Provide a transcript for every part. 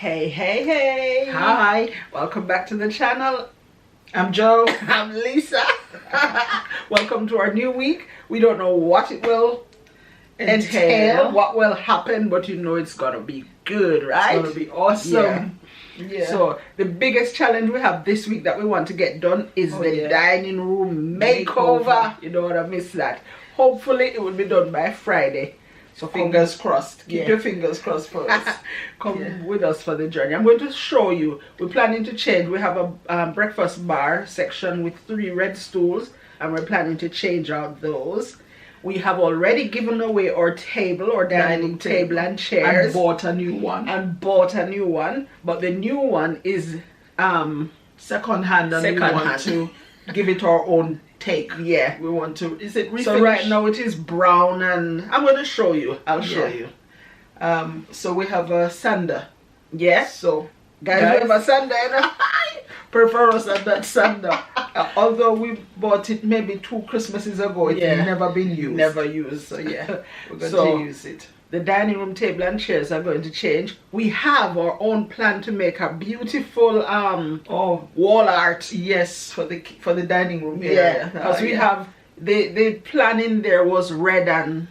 Hey. Hi. Welcome back to the channel. I'm Joe. I'm Lisa. Welcome to our new week. We don't know what it will entail, what will happen, but you know it's gonna be good, right? It's gonna be awesome. Yeah. So the biggest challenge we have this week that we want to get done is the dining room makeover. You don't want to miss that. Hopefully it will be done by Friday. So fingers crossed. Keep your fingers crossed for us. Come with us for the journey. I'm going to show you. We're planning to change. We have a breakfast bar section with 3 red stools, and we're planning to change out those. We have already given away our table, or dining table and chairs, and bought a new one. But the new one is second hand, and we want to give it our own take. Yeah, we want to. Is it refinish? So right now it is brown, and I'm going to show you. I'll show you. So we have a sander. Yeah. So guys, we have a sander. Prefer us at that sander. Although we bought it maybe 2 Christmases ago, it's never been used. Never used. So yeah, we're going to use it. The dining room table and chairs are going to change. We have our own plan to make a beautiful wall art. Yes, for the dining room area. Yeah, because we have the plan in there was red and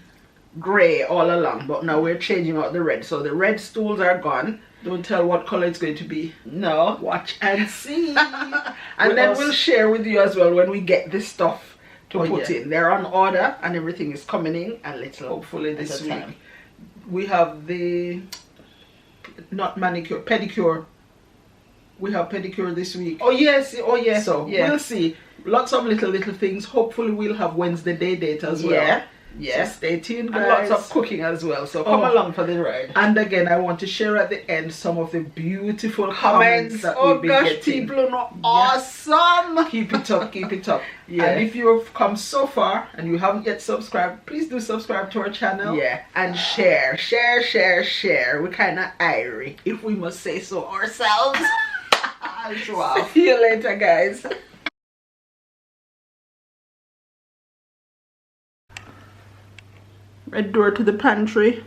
grey all along, but now we're changing out the red. So the red stools are gone. Don't tell what color it's going to be. No. Watch and see. And then we'll share with you as well when we get this stuff to put in. They're on order and everything is coming in a little. Hopefully this week. We have the not manicure, pedicure. We have pedicure this week. Oh yes. So we'll see. Lots of little things. Hopefully we'll have Wednesday date as well. Yeah. So stay tuned, guys. And lots of cooking as well. So come along for the ride. And again, I want to share at the end some of the beautiful comments that we've been getting. People are awesome. Keep it up, keep it up. Yeah. And if you've come so far and you haven't yet subscribed, please do subscribe to our channel. Yeah. And share. We're kind of irie, if we must say so ourselves. I'll show off. See you later, guys. Red door to the pantry.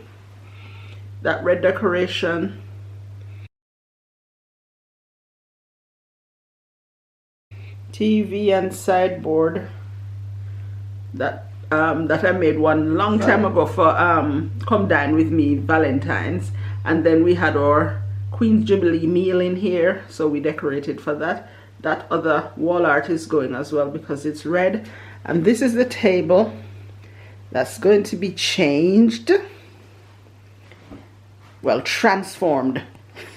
That red decoration. TV and sideboard. That I made one long time ago for Come Dine With Me Valentine's. And then we had our Queen's Jubilee meal in here, so we decorated for that. That other wall art is going as well because it's red. And this is the table that's going to be changed. Well, transformed.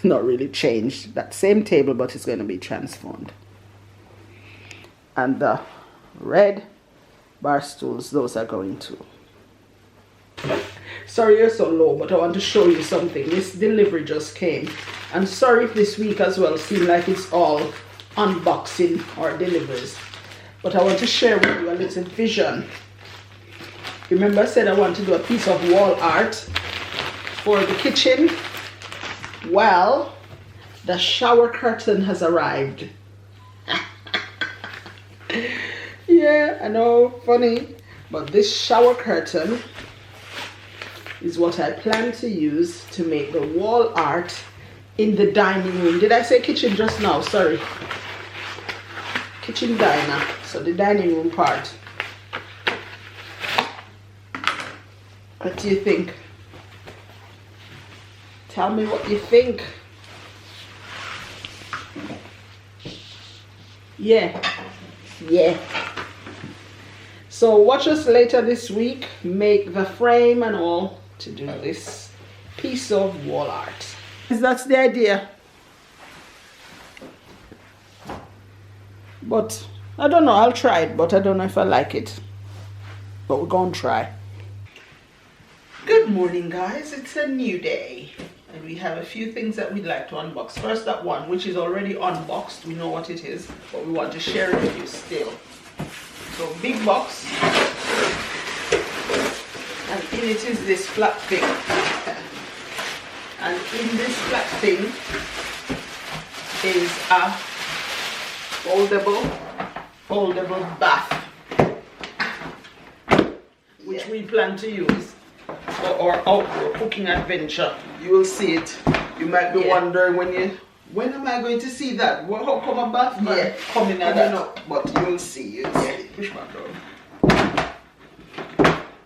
Not really changed. That same table, but it's going to be transformed. And the red bar stools, those are going to. Sorry you're so low, but I want to show you something. This delivery just came. And sorry if this week as well seems like it's all unboxing or deliveries. But I want to share with you a little vision. Remember I said I want to do a piece of wall art for the kitchen? Well, the shower curtain has arrived. Yeah, I know, funny. But this shower curtain is what I plan to use to make the wall art in the dining room. Did I say kitchen just now? Sorry. Kitchen diner. So the dining room part. What do you think? Tell me what you think. Yeah. So watch us later this week make the frame and all to do this piece of wall art. That's the idea. But I don't know, I'll try it, but I don't know if I like it. But we're gonna try. Good morning, guys. It's a new day and we have a few things that we'd like to unbox. First, that one which is already unboxed. We know what it is, but we want to share it with you still. So big box, and in it is this flat thing, and in this flat thing is a foldable bath, which we plan to use for our outdoor cooking adventure. You will see it. You might be wondering when am I going to see that? Well, how come a Batman coming up? But you will see. You'll see. Push back down.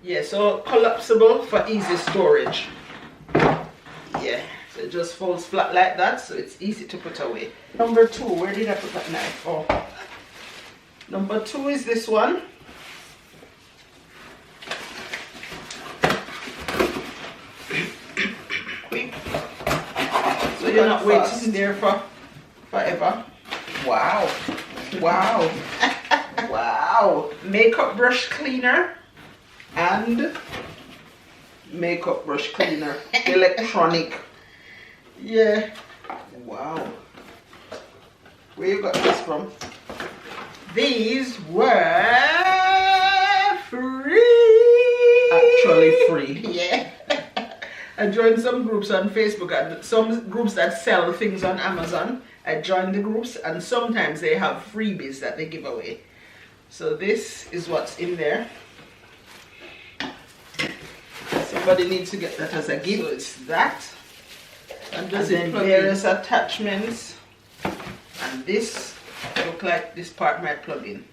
Yeah, so collapsible for easy storage. Yeah, so it just folds flat like that, so it's easy to put away. Number 2, where did I put that knife? Oh, number 2 is this one. Quick. So you're not waiting there for forever. Wow. Wow. Wow. Makeup brush cleaner and makeup brush cleaner. Electronic. Yeah. Wow. Where you got this from? These were free. Actually free. Yeah. I joined some groups on Facebook and some groups that sell things on Amazon. I joined the groups and sometimes they have freebies that they give away. So this is what's in there. Somebody needs to get that as a gift. So it's that. And then various attachments. And this look like this part might plug in.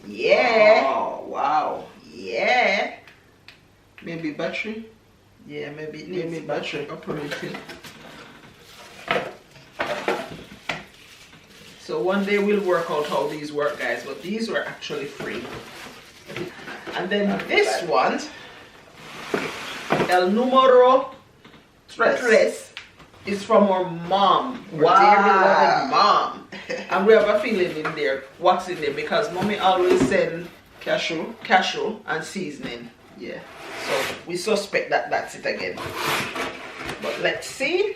Yeah. Oh, wow. Yeah. Maybe battery. Yeah, maybe it needs battery operating. So one day we'll work out how these work, guys, but these were actually free. And then this one, El Numero Tres, is from our mom. Wow. Dear beloved mom. And we have a feeling in there, what's in there, because mommy always send cashew and seasoning. Yeah. So we suspect that that's it again. But let's see.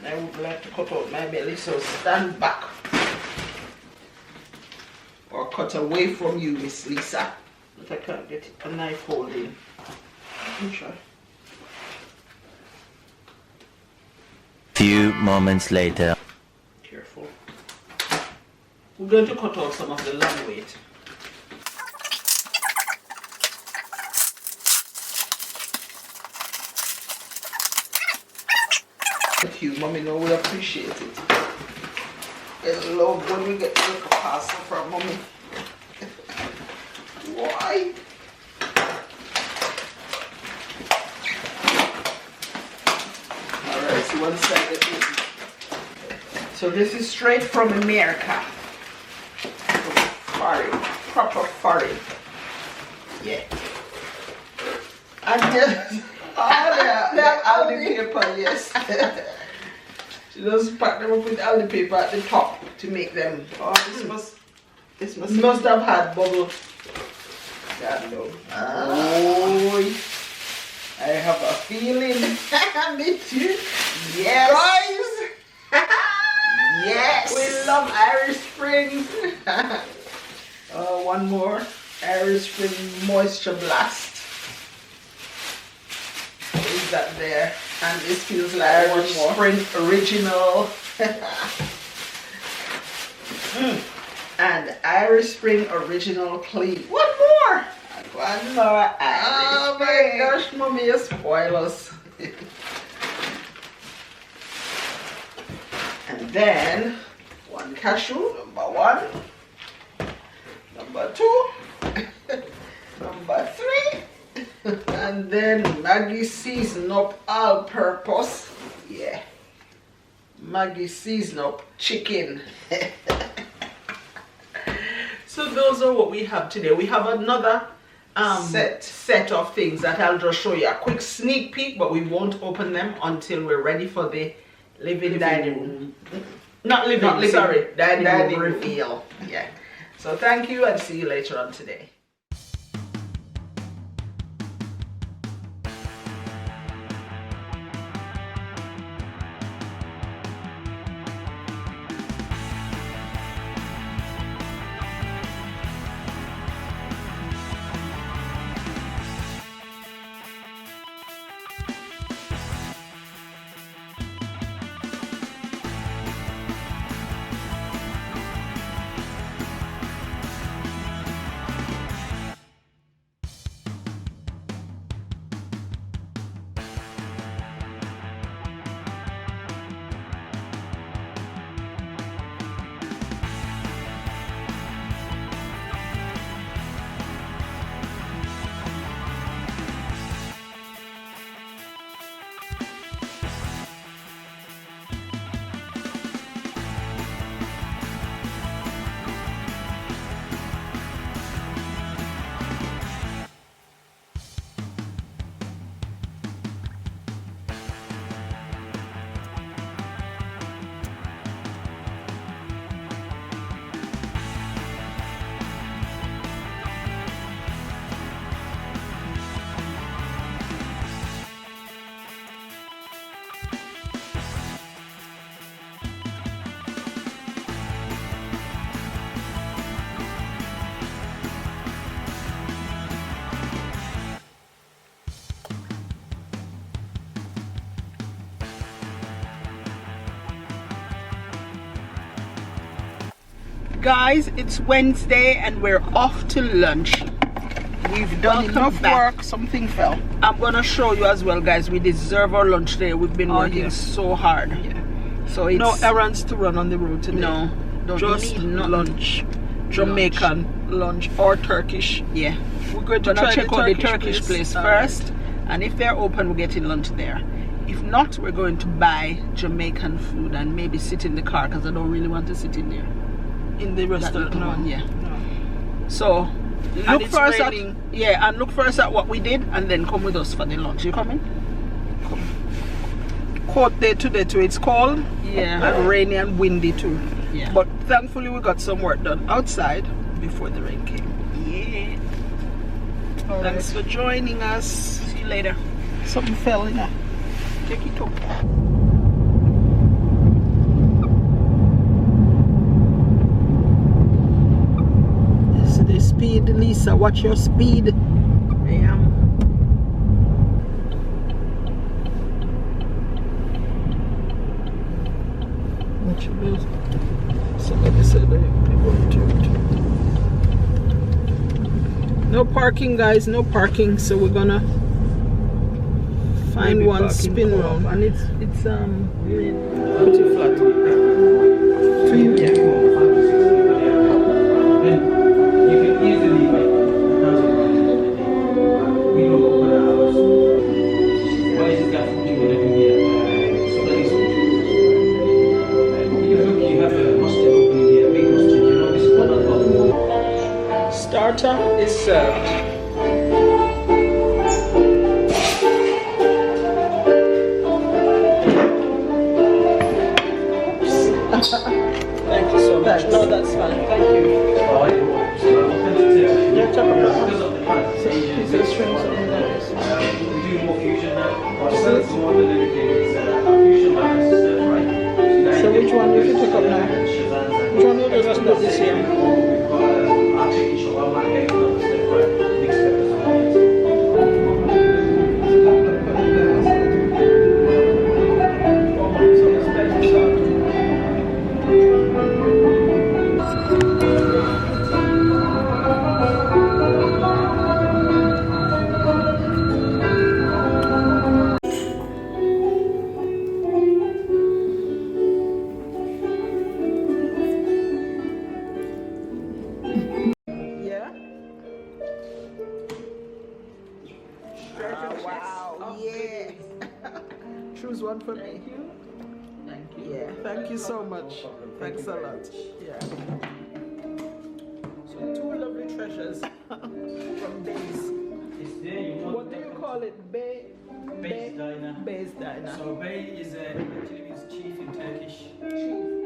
I would like to cut out my belly, so stand back. Or cut away from you, Miss Leisa. But I can't get a knife holding. Let me try. Few moments later. Careful. We're going to cut out some of the long weight. Thank you, mommy. No, we appreciate it. I love when we get a parcel from mommy. Why? Alright, so one side of this. So this is straight from America. Foreign, proper foreign. Yeah. And yes. The Aldi paper, yes. She just pack them up with Aldi paper at the top to make them. Oh, this must have had bubble. God no. Oh, I have a feeling. Me too. Yes. Guys. Yes. We love Irish Springs. One more. Irish Spring Moisture Blast. Is that there? And this feels like Irish Spring Original. And Irish Spring Original Clean. One more! One more Irish Oh my gosh, mommy, you spoil us. And then, one cashew, number 1. Number 2. Number 3. And then Maggie season up all purpose. Yeah. Maggie season up chicken. So those are what we have today. We have another set of things that I'll just show you a quick sneak peek, but we won't open them until we're ready for the dining room. Dining room reveal. Yeah. So thank you and see you later on today. Guys, it's Wednesday and we're off to lunch. We've done enough work, something fell. I'm gonna show you as well, guys. We deserve our lunch today. We've been working so hard. Yeah. So it's no errands to run on the road today. No, just lunch. Jamaican lunch or Turkish. Yeah. We're going to check out the Turkish place first. Right. And if they're open, we're getting lunch there. If not, we're going to buy Jamaican food and maybe sit in the car because I don't really want to sit in there. In the restaurant, no. One, yeah. No. So look first and look first at what we did and then come with us for the lunch. You coming? Cold day today too. It's cold. Yeah. And rainy and windy too. Yeah. But thankfully we got some work done outside before the rain came. Yeah. Thanks for joining us. See you later. Something fell in there. Take it up. This is the speed, Lisa. Watch your speed. I am. Watch your bills. Somebody said people turned. No parking, guys. No parking. So we're gonna find maybe one spin round, and it's pretty flat. Yeah. You can easily make 1,000 we don't open a house. Why is it that food you're gonna do here? So that is look, you have a hostel opening here, big hostel, you know this one. Starter is served. Thank you so much. No, that's fine. Thank you. Yeah, chop up piece of shrimp and lettuce. We do more fusion now. Fusion right? So which one we should take up now? Which one will just put this here? Wow. Yeah. Choose one for me. Thank you. Yeah. Thank you so much. Thanks a lot. Yeah. So two lovely treasures from Bays. What do you call it? Bay's Diner. Bay's Diner. So Bay is actually means chief in Turkish.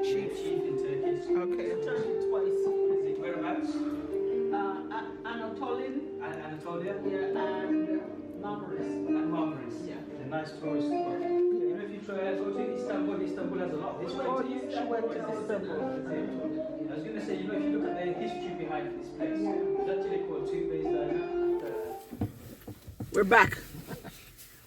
Chief in Turkish. Okay. Twice. Is it whereabouts? Anatolia. Anatolia? Yeah, and Marmaris. And Marmaris. Yeah. A nice tourist spot. You know, if you try go to Istanbul, Istanbul has a lot. This Oh, she went to Istanbul. I was going to say, you know, if you look at the history behind this place, it's actually called Two Bays Diner. We're back.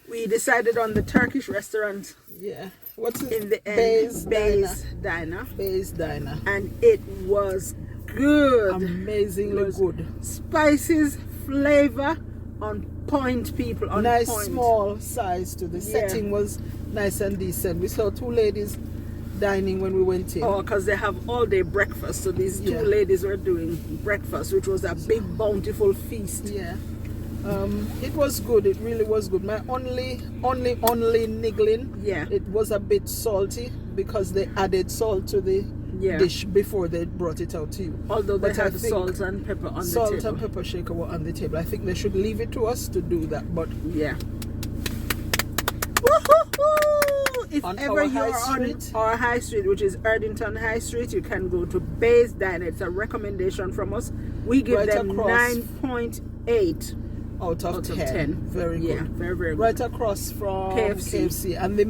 We decided on the Turkish restaurant. Yeah. What's it? In the end, Bay's Diner. Bay's Diner. And it was good. Amazingly good. Spices, flavor, on point, people. On nice point. Small size too. The setting was nice and decent. We saw two ladies dining when we went in. Oh, because they have all day breakfast. So these two ladies were doing breakfast, which was a big bountiful feast. Yeah. It was good. It really was good. My only niggling. Yeah. It was a bit salty because they added salt to the dish before they brought it out to you. Although they had salt and pepper on the table. Salt and pepper shaker were on the table. I think they should leave it to us to do that. But yeah. If on ever you are on our high street, which is Erdington High Street, you can go to Bay's Diner. It's a recommendation from us. We give them 9.8 out of 10. Very good. Yeah, very, very good. Right across from KFC. And the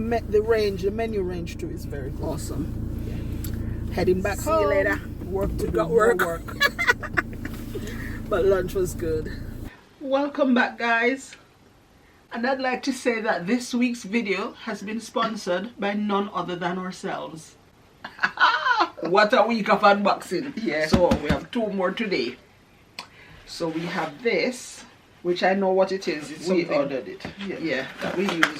menu range too is very good. Awesome. Yeah. Heading back home. See you later. Work to do. Got work. But lunch was good. Welcome back, guys. And I'd like to say that this week's video has been sponsored by none other than ourselves. What a week of unboxing. Yeah. So we have 2 more today. So we have this, which I know what it is. It's We something, ordered it. yeah, that we use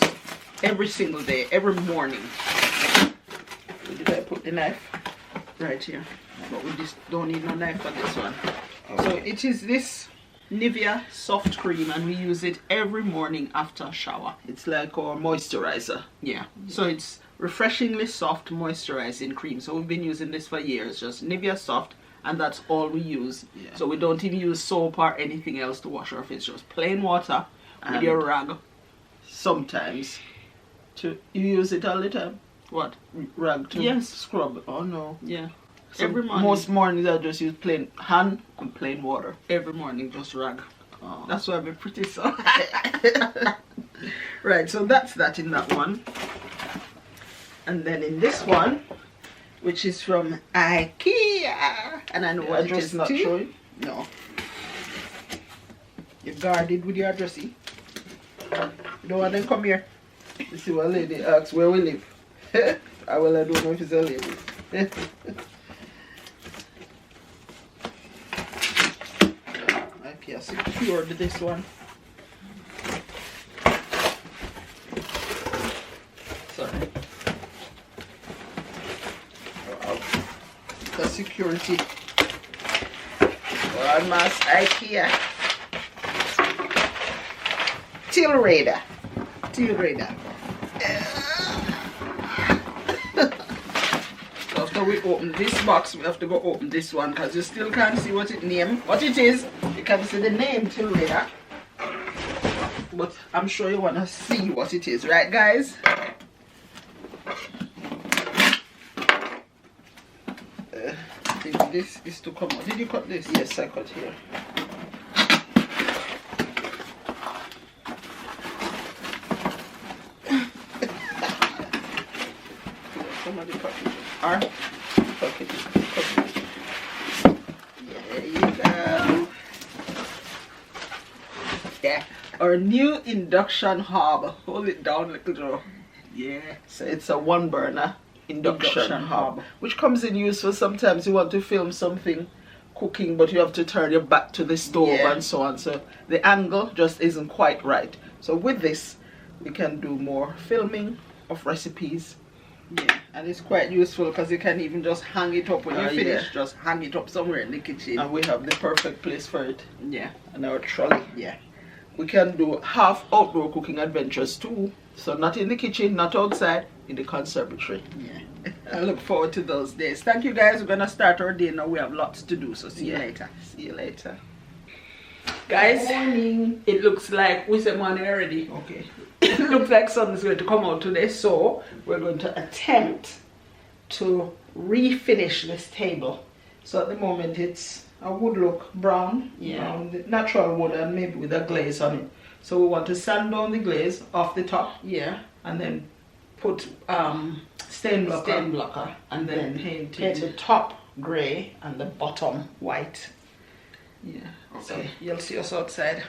every single day, every morning. Did I put the knife? Right here. But we just don't need no knife for this one. Okay. So it is this Nivea soft cream, and we use it every morning after a shower. It's like our moisturizer. Yeah. So it's refreshingly soft moisturizing cream. So we've been using this for years, just Nivea soft, and that's all we use. Yeah. So we don't even use soap or anything else to wash our face, just plain water with And your rag. sometimes. You use it all the time? What? Rag to Yes. scrub? Oh no. Yeah. So Every morning. Most mornings I just use plain hand and plain water. Every morning, just rag. Oh. That's why I'm pretty soft. Right, so that's that in that one. And then in this one, which is from IKEA, and I know what it Address is not too. showing. No. You're guarded with your addressy. You don't want them come here. You see what lady asks where we live. I don't know if it's a lady. Okay, I secured this one. Sorry. The security. One mass IKEA. Till Raider. Till Raider. So after we open this box, we have to go open this one because you still can't see what it is. You can see the name Till Raider. But I'm sure you want to see what it is, right guys? I think this is to come out. Did you cut this? Yes, I cut here. Somebody cut it. Or Cut it. there you go. Yeah. Our new induction hob. Hold it down, little girl. Yeah. So it's a 1 burner induction Induction hob, hob. which comes in useful sometimes you want to film something cooking, but you have to turn your back to the stove Yeah. and so on. So the angle just isn't quite right. So with this, we can do more filming of recipes. Yeah. And it's quite useful because you can even just hang it up when you finish. Yeah. Just hang it up somewhere in the kitchen. And we have the perfect place for it. Yeah. And our trolley. Yeah. We can do half outdoor cooking adventures too. So not in the kitchen, not outside, in the conservatory. Yeah. I look forward to those days. Thank you guys. We're gonna start our day now. We have lots to do. So see you later. See you later. Guys, Morning. it looks like we said morning already. Okay. It looks like sun is going to come out today, so we're going to attempt to refinish this table. So at the moment it's a wood look, brown, brown, the natural wood, and maybe with a glaze on it. So we want to sand down the glaze off the top, and then put stain blocker, and then paint the top grey and the bottom white. Yeah. So Okay. you'll see us outside.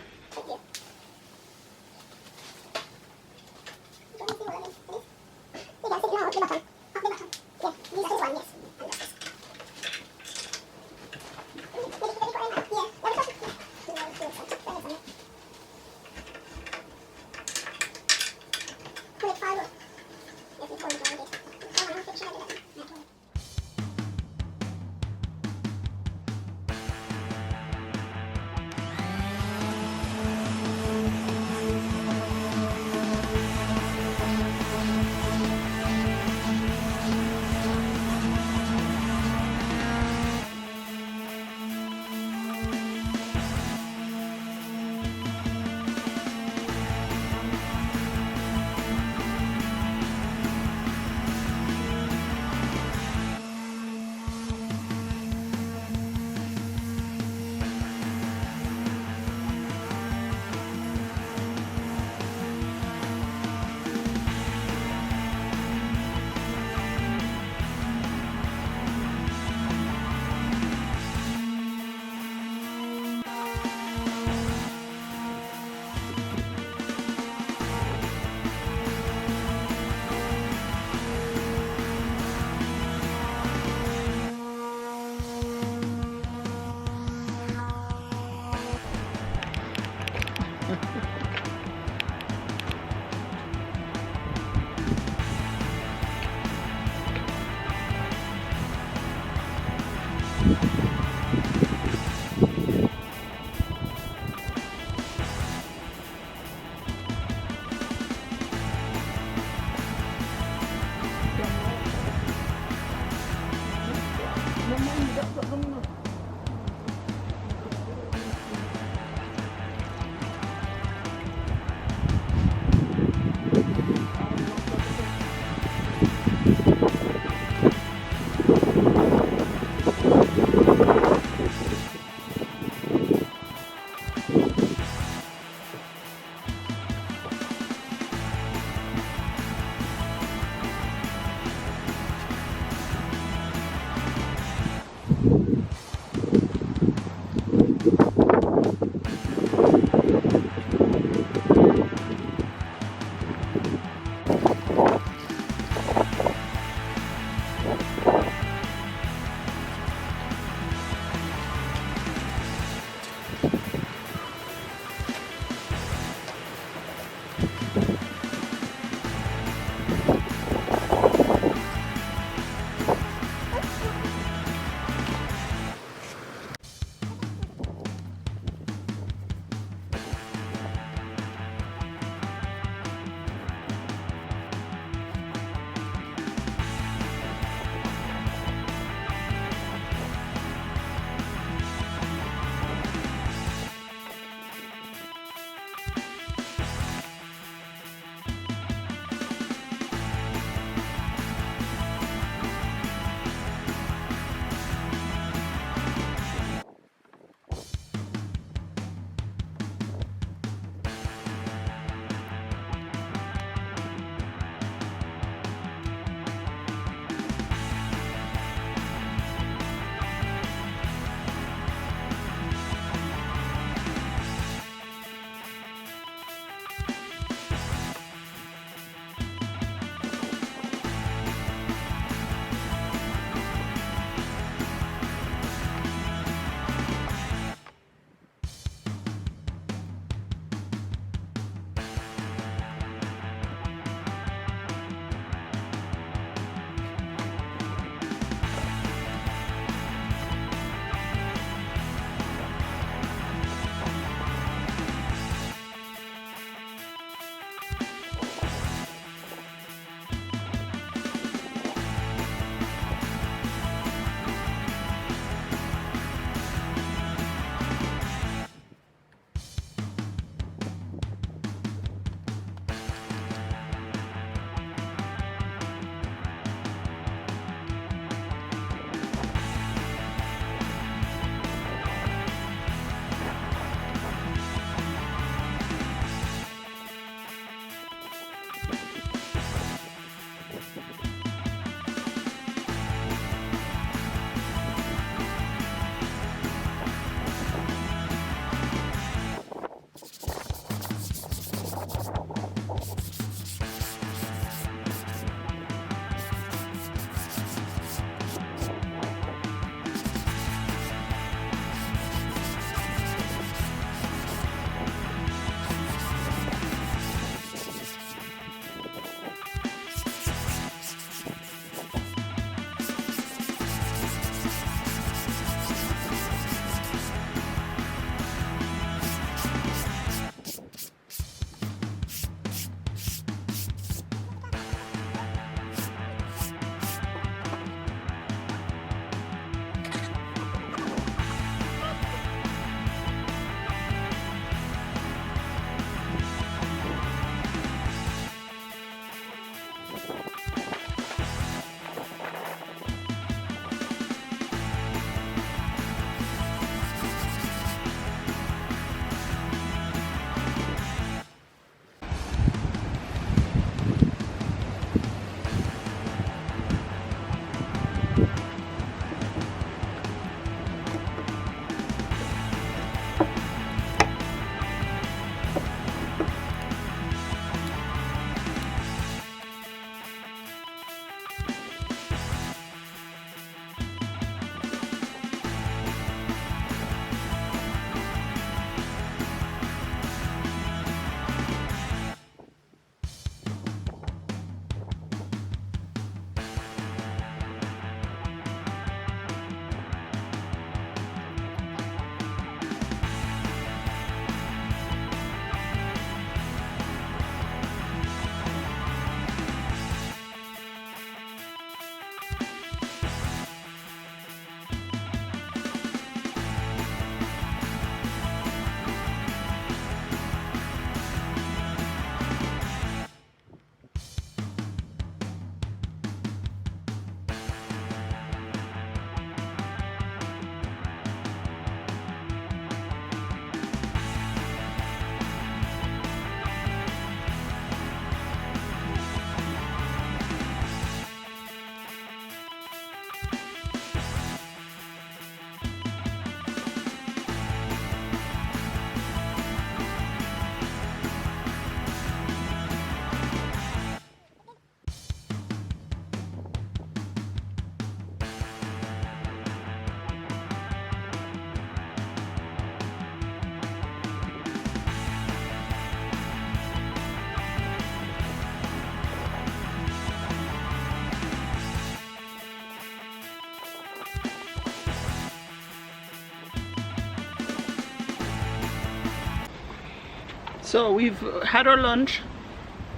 So we've had our lunch.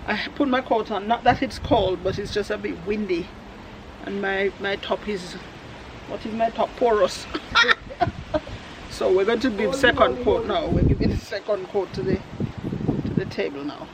I put my coat on, not that it's cold, but it's just a bit windy, and my top is, what is my top? Porous. So we're going to give second coat now. We're giving the second coat to the table now.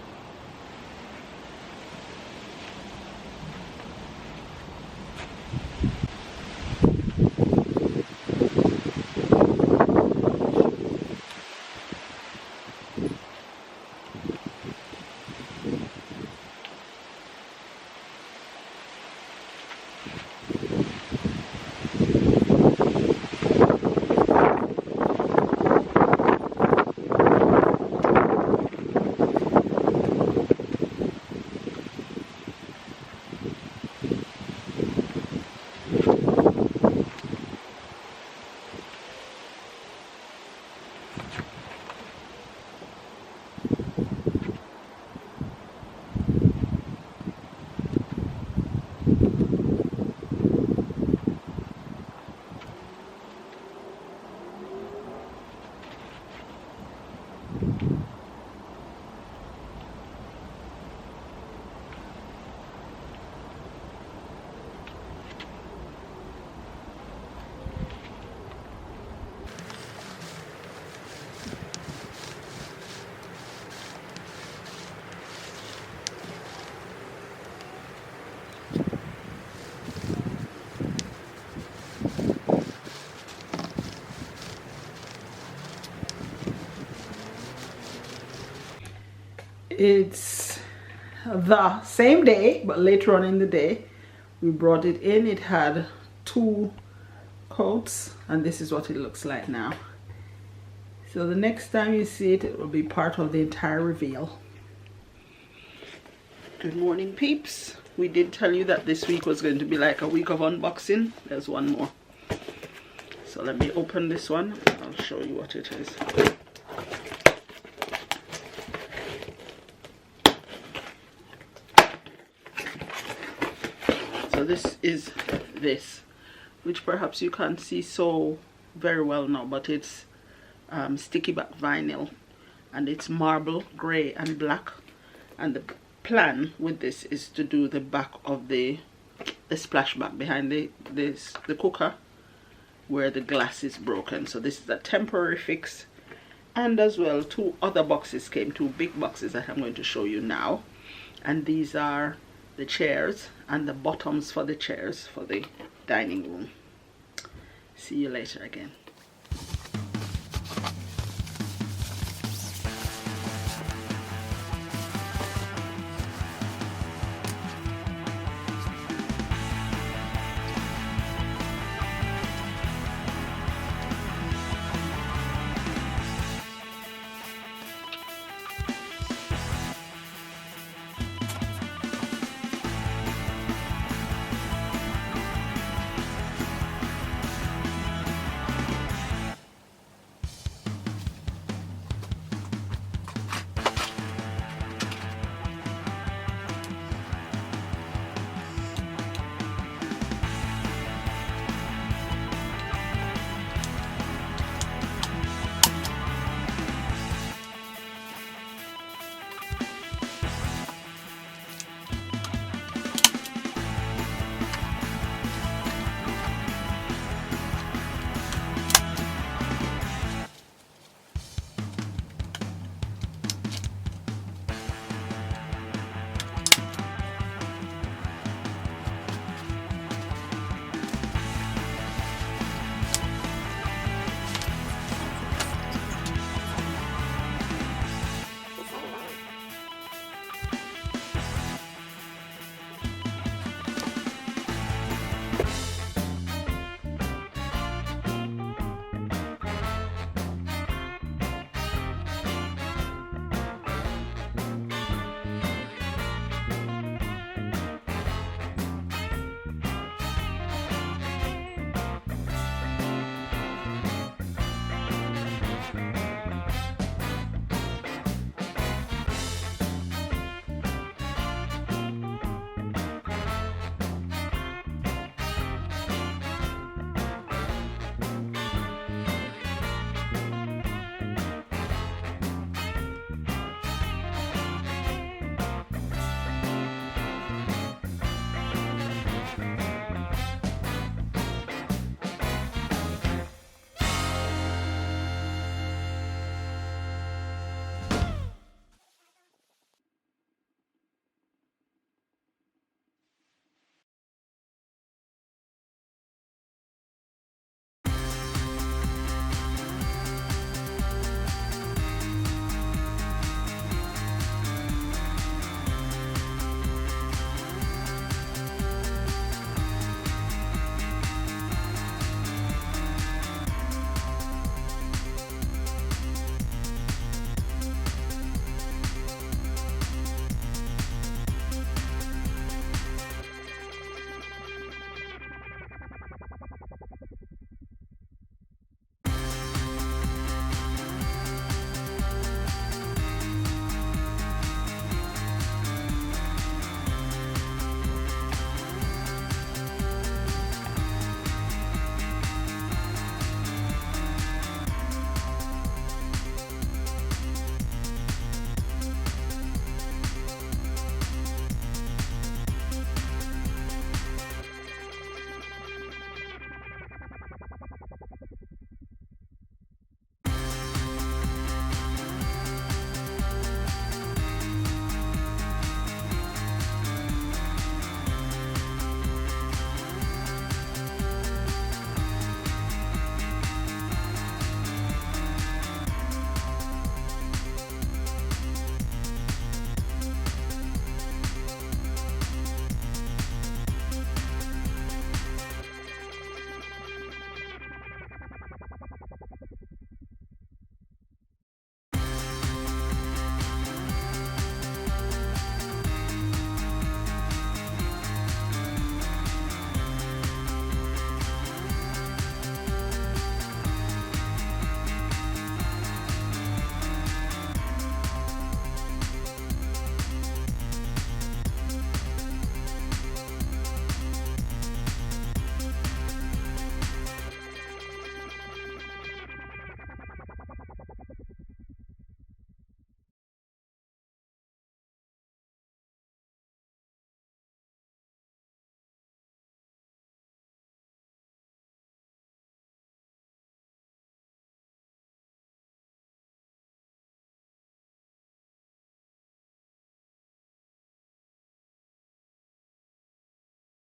It's the same day, but later on in the day we brought it in. It had 2 coats, and this is what it looks like now. So the next time you see it, it will be part of the entire reveal. Good morning, peeps. We did tell you that this week was going to be like a week of unboxing. There's one more. So let me open this one. I'll show you what it is. So this is this, which perhaps you can't see so very well now, but it's sticky back vinyl, and it's marble gray and black, and the plan with this is to do the back of the splashback behind the cooker where the glass is broken. So this is a temporary fix, and as well 2 other boxes came, 2 big boxes that I'm going to show you now, and these are the chairs and the bottoms for the chairs for the dining room. See you later again.